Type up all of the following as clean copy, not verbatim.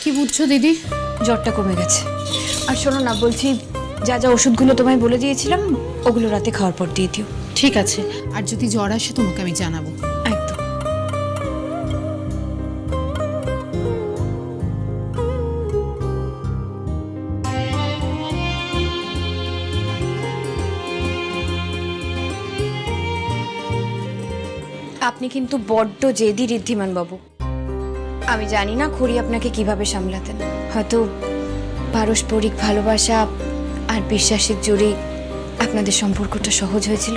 কি বুঝছো দিদি? জ্বরটা কমে গেছে। আর শোনো না, বলছি যা যা ওষুধগুলো তোমায় বলে দিয়েছিলাম ওগুলো রাতে খাওয়ার পর দিয়ে দিও। ঠিক আছে, আর যদি জ্বর আসে তোমাকে আমি জানাবো। একদম। আপনি কিন্তু বড্ড জেদি ঋদ্ধিমান বাবু। আমি জানি না খুড়ি আপনাকে কিভাবে সামলাতেন। হয়তো পারস্পরিক ভালোবাসা আর বিশ্বাসের জোরেই আপনাদের সম্পর্কটা সহজ হয়েছিল,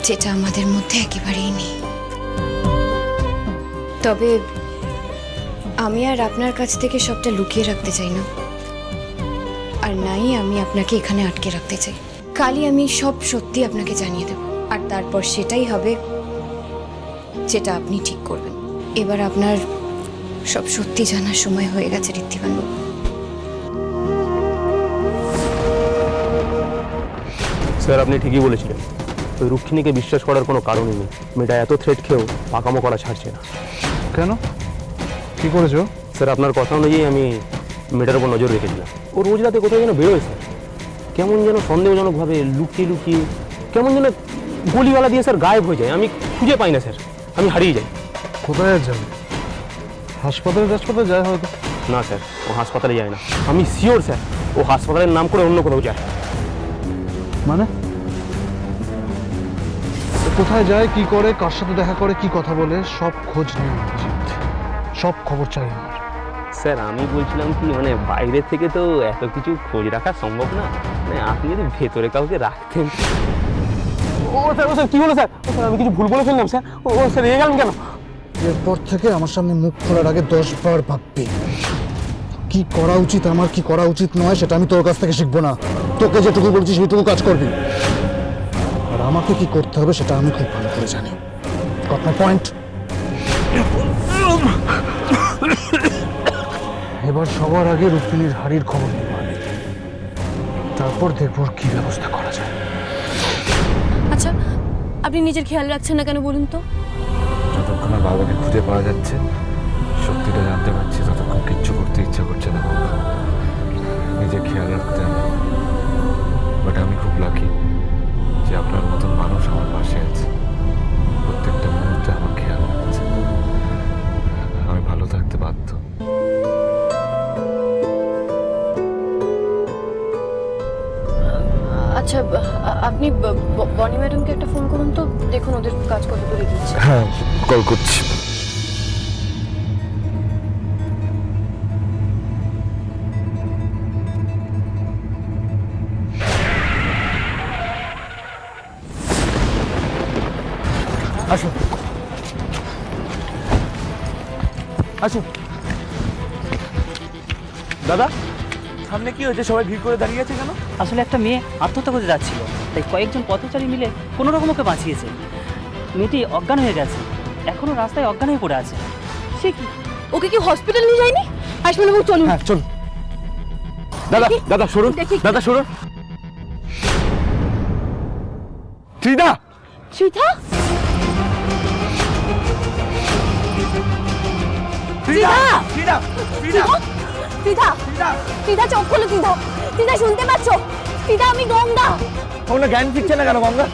যেটা আমাদের মধ্যে একেবারেই নেই। তবে আমি আর আপনার কাছ থেকে সবটা লুকিয়ে রাখতে চাই না, আর নাই আমি আপনাকে এখানে আটকে রাখতে চাই। কালই আমি সব সত্যি আপনাকে জানিয়ে দেব, আর তারপর সেটাই হবে যেটা আপনি ঠিক করবেন। এবার আপনার সব সত্যি জানার সময় হয়ে গেছে ঋদ্ধিমান বাবু। স্যার, আপনি ঠিকই বলেছিলেন। ওই রুক্মিণীকে বিশ্বাস করার কোনো কারণই নেই। মেয়েটা এত থ্রেট খেয়েও পাকামো করা ছাড়ছে না। কেন, কি করেছো? স্যার, আপনার কথা অনুযায়ী আমি মেয়েটার উপর নজর রেখেছিলাম। ও রোজ রাতে কোথায় যেন বেরোয় স্যার, কেমন যেন সন্দেহজনকভাবে লুকিয়ে লুকিয়ে, কেমন যেন গলিওয়ালা দিয়ে স্যার গায়েব হয়ে যায়। আমি খুঁজে পাই না স্যার, আমি হারিয়ে যাই। কোথায় আর যাবে? হাসপাতালে যায় হয়তো। না স্যার, ও হাসপাতালে যায় না। আমি শিওর স্যার, ও হাসপাতালের নাম করে অন্য কোথাও যায়। মানে ও কোথায় যায়, কি করে, কার সাথে দেখা করে, কি কথা বলে, সব খোঁজ নেওয়া উচিত। সব খবর চাই আমার। স্যার, আমি বলছিলাম কি, মানে বাইরে থেকে তো এত কিছু খোঁজ রাখা সম্ভব না। মানে আপনি যদি ভেতরে কাউকে রাখতেন। ও স্যার কি হলো স্যার? স্যার, আমি কিছু ভুল বলে ফেললাম স্যার। স্যার রেগে গেলাম কেন? এরপর থেকে আমার সামনে মুখ খোলার আগে 10 বার ভাববি। কি করা উচিত আমার, কি করা উচিত নয়, সেটা আমি তোর কাছ থেকে শিখবো না। তোকে যেটুকু বলছি সেইটুকু কাজ করবি, আর আমাকে কি করতে হবে সেটা আমি খুব ভালো করে জানি। Got my point? এবার সবার আগে রুক্মিণীর হাড়ির খবর নিয়ে আনি, তারপর দেখবো কি ব্যবস্থা করা যায়। আচ্ছা, আপনি নিজের খেয়াল রাখছেন না কেন বলুন তো? যতক্ষণ না বাবাকে খুঁজে পাওয়া যাচ্ছে, সত্যিটা জানতে পারছি, ততক্ষণ কিচ্ছু করতে ইচ্ছা করছে না। নিজের খেয়াল রাখতে হবে। বাট আমি খুব লাকি যে আপনার মতন মানুষ আমার পাশে আছে, প্রত্যেকটা মুহূর্তে আমার খেয়াল রাখছে। আমি ভালো থাকতে বাধ্য। আচ্ছা, আপনি বনি ম্যাডামকে একটা ফোন করুন তো, দেখুন ওদের কাজ কত করে দিচ্ছে। হ্যাঁ, কল করছি। আসুন আসুন। দাদা, সামনে কি হয়েছে? সবাই ভিড় করে দাঁড়িয়ে আছে কেন? আসলে একটা মেয়ে আত্মহত্যা করতে যাচ্ছিল, তাই কয়েকজন পথচারী মিলে কোনো রকম ওকে বাঁচিয়েছে। মেয়েটি অজ্ঞান হয়ে গেছে, এখনো রাস্তায় অজ্ঞান হয়ে পড়ে আছে। সে কি, ওকে কি হসপিটাল নিয়ে যায়নি? আসবেন বাবু, চলুন। হ্যাঁ চল। দাদা দাদা সরুন, দাদা সরুন। ত্রিদা! শ্রীথা, ত্রিদা! ত্রিদা! ত্রিদা! শ্রীথা, শ্রীথা চোখ খোলো। শ্রীথা, শ্রীথা শুনতে পাচ্ছ? শ্রীথা, আমি গঙ্গা। ওনার জ্ঞান ফিরছে না কেন গঙ্গা?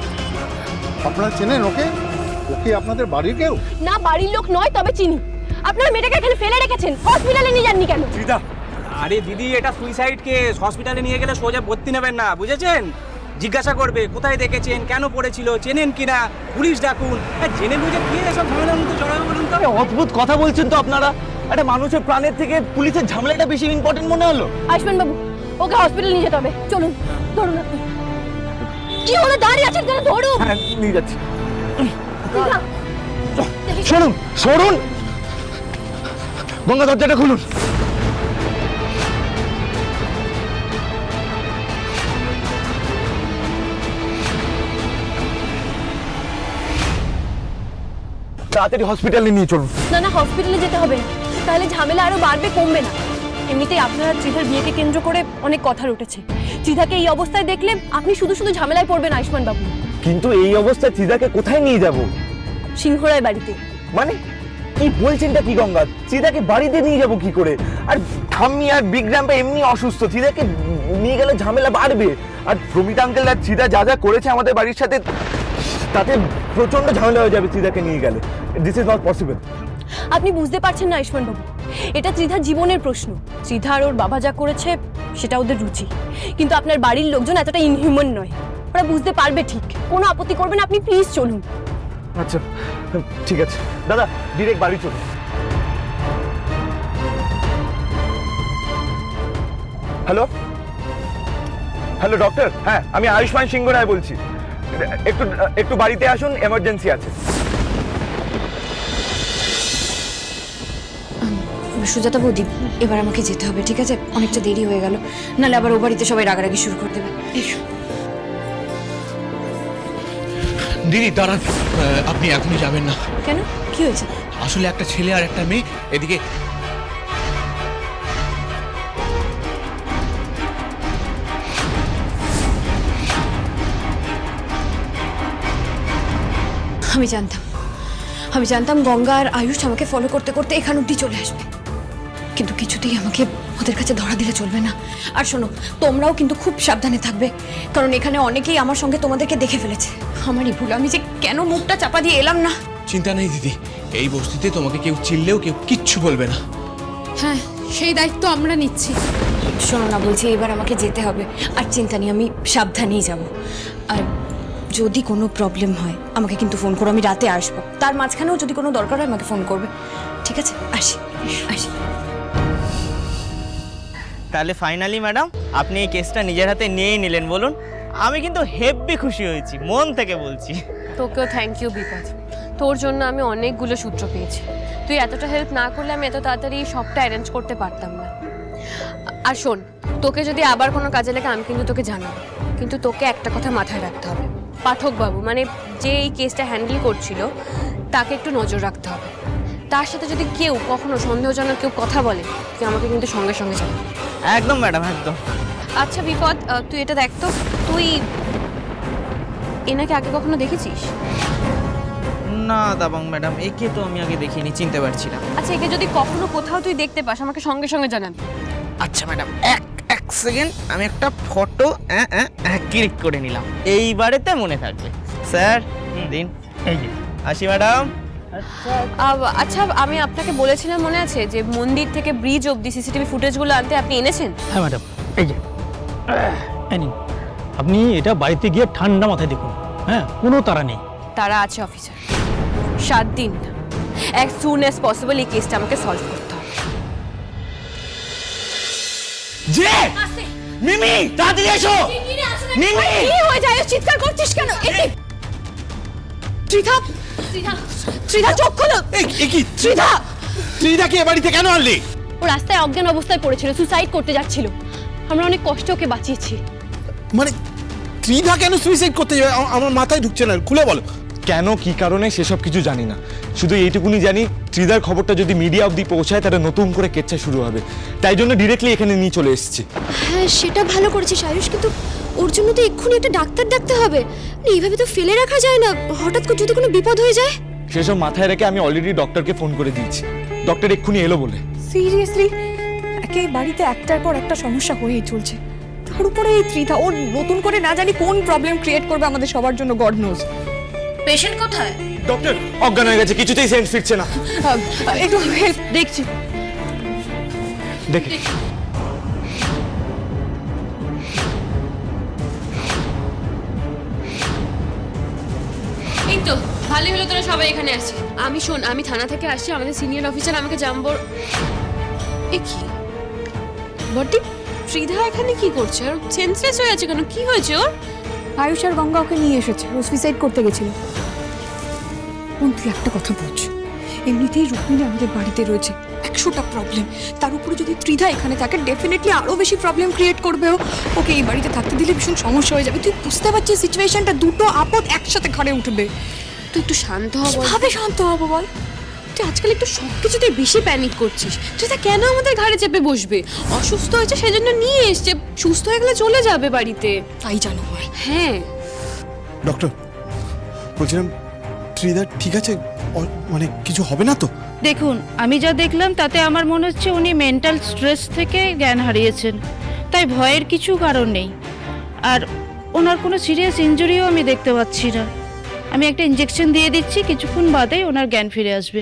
আপনারা চেনেন ওকে? ওকে আপনাদের বাড়ির কেউ? না, বাড়ির লোক নয়, তবে চিনি। আপনার মেয়েটাকে এখানে ফেলে রেখেছেন, হসপিটালে নিয়ে যাননি কেন? ত্রিদা! আরে দিদি, এটা সুইসাইড কেস। হসপিটালে নিয়ে গেলে সোজা ভর্তি নেবেন না, বুঝেছেন? জিজ্ঞাসা করবে কোথায় দেখেছেন, কেন পড়েছিল, চেনেন কিনা, পুলিশ ডাকুন। জেনে বুঝে কি এসব ঝামেলার মধ্যে জড়াবে বলুন তো? অদ্ভুত কথা বলছেন তো আপনারা। একটা মানুষের প্রাণের থেকে পুলিশের ঝামেলাটা বেশি ইম্পর্টেন্ট মনে হলো। আসবেন বাবু, ওকে হসপিটালে নিয়ে যেতে হবে। চলুন, ধরুন আপনি। কি হলো, দাঁড়িয়ে আছেন কেন? ধরুন। হ্যাঁ, নিয়ে যাচ্ছি। শ্রীথা, সরুন সরুন, গঙ্গা দরজাটা খুলুন। তাড়াতাড়ি হসপিটালে নিয়ে চলুন। না না, হসপিটালে যেতে হবে, তাহলে ঝামেলা আরো বাড়বে, কমবে না। এমনিতেই আপনার ত্রিধার বিয়েকে কেন্দ্র করে অনেক কথা উঠেছে। ত্রিধাকে এই অবস্থায় দেখলে আপনি শুধু শুধু ঝামেলায় পড়বেন আয়ুষ্মান বাবু। কিন্তু এই অবস্থায় ত্রিদাকে কোথায় নিয়ে যাব? সিংহরায় বাড়িতে। মানে কি বলছেনটা কি গঙ্গা? চিদাকে বাড়িতে নিয়ে যাব কি করে? আর ঠাম্মি আর বিগ র্যাম্পা এমনি অসুস্থ, চিদাকে নিয়ে গেলে ঝামেলা বাড়বে। আর প্রমিতা আঙ্কেল আর চিদা যা যা করেছে আমাদের বাড়ির সাথে, তাতে প্রচন্ড ঝামেলা হয়ে যাবে চিদাকে নিয়ে গেলে। This is not possible. আপনি বুঝতে পারছেন না আয়ুষ্মান বাবু, এটা ত্রিধার জীবনের প্রশ্ন। ত্রিধা আর ওর বাবা যা করেছে সেটা ওদের রুচি, কিন্তু আপনার বাড়ির লোকজন এতটা ইনহিউম্যান নয়। ওরা বুঝতে পারবে ঠিক। কোনো আপত্তি করবেন আপনি, প্লিজ চলুন। আচ্ছা ঠিক আছে দাদা, ডিরেক্ট বাড়ি চলুন। হ্যালো হ্যালো ডক্টর, হ্যাঁ আমি আয়ুষ্মান সিংহ রায় বলছি। একটু একটু বাড়িতে আসুন, এমার্জেন্সি আছে। সুজাতা বৌদি, এবার আমাকে যেতে হবে, ঠিক আছে? অনেকটা দেরি হয়ে গেল, নাহলে আবার ও বাড়িতে সবাই রাগারাগি শুরু করে দেবে। এসো। দিদি দাঁড়ান, আপনি এখনই যাবেন না। কেন, কি হয়েছে? আসলে একটা ছেলে আর একটা মেয়ে এদিকে। আমি জানতাম গঙ্গা আর আয়ুষ আমাকে ফলো করতে করতে এখান অব্দি চলে আসবে, কিন্তু কিছুতেই আমাকে ওদের কাছে ধরা দিলে চলবে না। আর শোনো, তোমরাও কিন্তু খুব সাবধানে থাকবে, কারণ এখানে অনেকেই আমার সঙ্গে তোমাদেরকে দেখে ফেলেছে। আমারই ভুল, আমি যে কেন মুখটা চাপা দিয়ে এলাম না। চিন্তা নেই দিদি, এই বস্তিতে তোমাকে কেউ চিনলেও কেউ কিচ্ছু বলবে না। হ্যাঁ, সেই দায়িত্ব আমরা নিচ্ছি। শোনো না, বলছি এবার আমাকে যেতে হবে, আর চিন্তা নেই, আমি সাবধানেই যাব। আর যদি কোনো প্রবলেম হয় আমাকে কিন্তু ফোন করো, আমি রাতে আসবো। তার মাঝখানেও যদি কোনো দরকার হয় আমাকে ফোন করবে, ঠিক আছে? আসি আসি। তাহলে ফাইনালি ম্যাডাম আপনি এই কেসটা নিজের হাতে নিয়েই নিলেন, বলুন। আমি কিন্তু হেব্বি খুশি হয়েছি, মন থেকে বলছি। তোকেও থ্যাংক ইউ বিপদ, তোর জন্য আমি অনেকগুলো সূত্র পেয়েছি। তুই এতটা হেল্প না করলে আমি এত তাড়াতাড়ি সবটা অ্যারেঞ্জ করতে পারতাম না। আর শোন, তোকে যদি আবার কোনো কাজে লাগে আমি কিন্তু তোকে জানাবো, কিন্তু তোকে একটা কথা মাথায় রাখতে হবে, পাঠকবাবু মানে যে এই কেসটা হ্যান্ডেল করছিল তাকে একটু নজর রাখতে হবে। তার সাথে যদি কেউ কখনো সন্দেহজনক কেউ কথা বলে তুই আমাকে কিন্তু সঙ্গে সঙ্গে জানাবি। একদম ম্যাডাম, একদম। আচ্ছা বিপদ, তুই এটা দেখ তো, তুই এনাকে আগে কখনো দেখেছিস? না দাবাং ম্যাডাম, একে তো আমি আগে দেখিনি, চিনতে পারছি না। আচ্ছা, একে যদি কখনো কোথাও তুই দেখতে পাস আমাকে সঙ্গে সঙ্গে জানাবি। আচ্ছা ম্যাডাম, এক সেকেন্ড, আমি একটা ফটো ক্লিক করে নিলাম, এইবারেতে মনে থাকবে। স্যার দিন, এই যে আসি ম্যাডাম। আচ্ছা, আমি আপনাকে বলেছিলাম মনে আছে যে মন্দির থেকে ব্রিজ অবধি সিসিটিভি ফুটেজগুলো আনতে, আপনি এনেছেন? হ্যাঁ ম্যাডাম, এই যে এই নিন, আপনি এটা বাড়িতে গিয়ে ঠান্ডা মাথায় দেখুন। হ্যাঁ, কোনো তাড়া নেই। তারা আছে অফিসার, 7 দিন অ্যাজ সুন অ্যাজ পসিবল এই কেসটা আমাকে সলভ করতে হবে। যে মিমি, তাড়াতাড়ি এসো। মিমি, কি হয়ে যায়? চিৎকার করছিস কেন? ত্রিধা চোখ খোলো। কি ত্রিধা কি এ বাড়িতে কেন আনলি? ও রাস্তায় অজ্ঞান অবস্থায় পড়েছিল, সুসাইড করতে যাচ্ছিল। আমরা অনেক কষ্টে ওকে বাঁচিয়েছি। মানে ত্রিধা কেন সুইসাইড করতে যাবে? আমার মাথায় ঢুকছে না, খুলে বলো। কেন কি কারণে সেসব কিছু জানি না, শুধু এইটুকুনি জানি ত্রিধার খবরটা যদি মিডিয়া অবধি পৌঁছায় তাহলে নতুন করে কেচ্ছা শুরু হবে। তাই জন্য ডিরেক্টলি এখানে নিয়ে চলে এসেছি। হ্যাঁ, সেটা ভালো করেছিস আয়ুষ, কিন্তু ওর জন্য তো এক্ষুনি একটা ডাক্তার ডাকতে হবে। এইভাবে তো ফেলে রাখা যায় না, হঠাৎ করে যদি কোনো বিপদ হয়ে যায়। সেসব মাথায় রেখে আমি অলরেডি ডক্টরকে ফোন করে দিয়েছি, ডক্টর এক্ষুনি এলো বলে। সিরিয়াসলি, একে বাড়িতে একটার পর একটা সমস্যা হয়েই চলছে, তার উপরে এই ত্রিধা, ও নতুন করে না জানি কোন প্রবলেম ক্রিয়েট করবে আমাদের সবার জন্য, গড নোজ। পেশেন্ট কোথায়? ডক্টর অজ্ঞান হয়ে গেছে, কিছুতেই সেন্স ফিরছে না। একটু হেল্প। দেখছি। দেখি এই তো ভালোই হলো তোরা সবাই এখানে আসছি। আমি শোন, আমি থানা থেকে আসছি, আমাদের সিনিয়র অফিসার আমাকে জাম্বর। এ কি বড়দি, ত্রিধা এখানে কি করছে? আর সেন্সলেস হয়ে আছে কেন? কি হয়েছে ওর? আয়ুষ আর গঙ্গা ওকে নিয়ে এসেছে, ও সুইসাইড করতে গেছিল। তুই একটা কথা বুঝ, এমনিতেই রুক্মিণী আমাদের বাড়িতে রয়েছে, 100টা প্রবলেম, তার উপরে যদি ত্রিধা এখানে থাকে ডেফিনেটলি আরো বেশি প্রবলেম ক্রিয়েট করবে। ওকে এই বাড়িতে থাকতে দিলে ভীষণ সমস্যা হয়ে যাবে। তুই বুঝতে পারছিস সিচুয়েশনটা, দুটো আপদ একসাথে ঘরে উঠবে। তুই একটু শান্ত হ। কিভাবে শান্ত হবো বল? তুই আজকাল একটু সবকিছুতে বেশি প্যানিক করছিস। ত্রিধা কেন আমাদের ঘাড়ে চেপে বসবে? অসুস্থ হয়েছে সেজন্য নিয়ে এসছে, সুস্থ হয়ে গেলে চলে যাবে বাড়িতে। তাই জানো হয়। হ্যাঁ ডক্টর বলছিলাম, ত্রিধা ঠিক আছে? মানে কিছু হবে না তো? দেখুন, আমি যা দেখলাম তাতে আমার মনে হচ্ছে উনি মেন্টাল স্ট্রেস থেকে জ্ঞান হারিয়েছেন, তাই ভয়ের কিছু কারণ নেই। আর ওনার কোনো সিরিয়াস ইনজুরিও আমি দেখতে পাচ্ছি না। আমি একটা ইঞ্জেকশন দিয়ে দিচ্ছি, কিছুক্ষণ বাদেই ওনার জ্ঞান ফিরে আসবে।